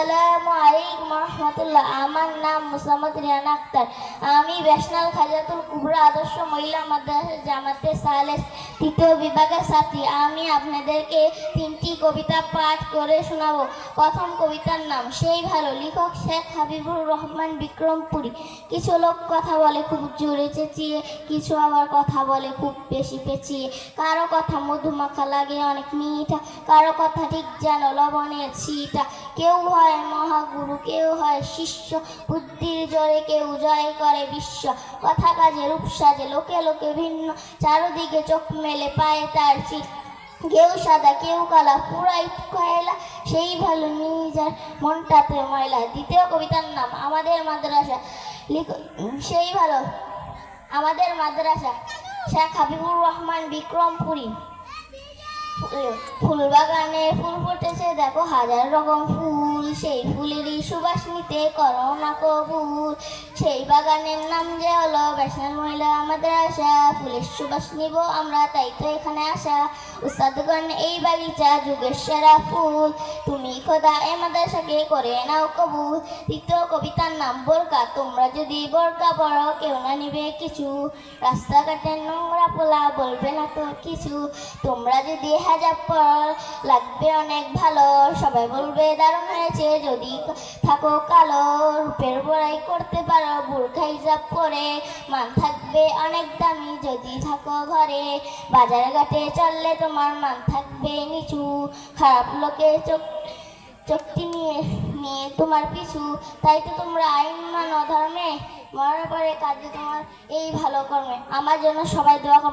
আসসালামু আলাইকুম রহমতুল্লাহ। আমার নাম মুসাম্মদ রিয়ান আক্তার। আমি ব্যাশনাল খাজাতুল কুবরা আদর্শ মহিলা মাদ্রাসা জামাতে সালেস তৃতীয় বিভাগের ছাত্রী। আমি আপনাদেরকে 3টি কবিতা পাঠ করে শোনাবো। প্রথম কবিতার নাম সেই ভালো, লেখক শেখ হাবিবুর রহমান বিক্রমপুরী। কিছু লোক কথা বলে খুব জোরে চেঁচিয়ে, কিছু আবার কথা বলে খুব বেশি পেঁচিয়ে। কারো কথা মধুমাখা লাগে অনেক মিঠা, কারো কথা ঠিক যেন লবণের ছিটা। কেউ হয় মহাগুরু, কেউ হয় শিষ্য, বুদ্ধির জোরে কেউ জয় করে বিশ্ব। কথা কাজে রূপ সাজে লোকে লোকে ভিন্ন, চারদিকে চোখ মেলে পায় তার চির। কেউ সাদা কেউ কালা, পুরাই কয়লা, সেই ভালো নিজের মনটাতে ময়লা। দ্বিতীয় কবিতার নাম আমাদের মাদ্রাসা। সেই ভালো, আমাদের মাদ্রাসা শেখ হাবিবুর রহমান বিক্রমপুরী। ফুল বাগানে ফুল ফুটেছে দেখো হাজার রকম ফুল, সেই ফুলেরই সুবাস নিতে করো না কবুল। সেই বাগানের নাম যে হলো ব্যাশনাল মহিলা মাদ্রাসা। ফুলের সুবাস নিব আমরা তাই তো এখানে আসা। উস্তাদগণ এই বাগিচা যুগের সেরা ফুল, তুমি খোদা এ মাদ্রাসাকে করে নাও কবুল। তৃতীয় কবিতার নাম বোরকা। তোমরা যদি বোরকা পড়ো কেউ না নিবে কিছু, রাস্তাঘাটে নোংরা পোলা বলবে না তো কিছু। তোমরা যদি হেজাব পড়ো লাগবে অনেক ভালো, সবাই বলবে দারুণ হয়েছে। যদি থাকো কালো, রূপের বড়াই করতে পারো বোরখা হিজাব পরে, মান থাকবে অনেক দামি। যদি থাকো ঘরে, বাজার ঘাটে চললে তোমার মান থাকবে নিচু। খারাপ লোকে চোখটি নিয়ে নিয়ে তোমার পিছু। তাই তো তোমরা আইন মানো ধর্মে, মরার পরে কাজে তোমার এই ভালো কর্মে। আমার জন্য সবাই দোয়া করবে।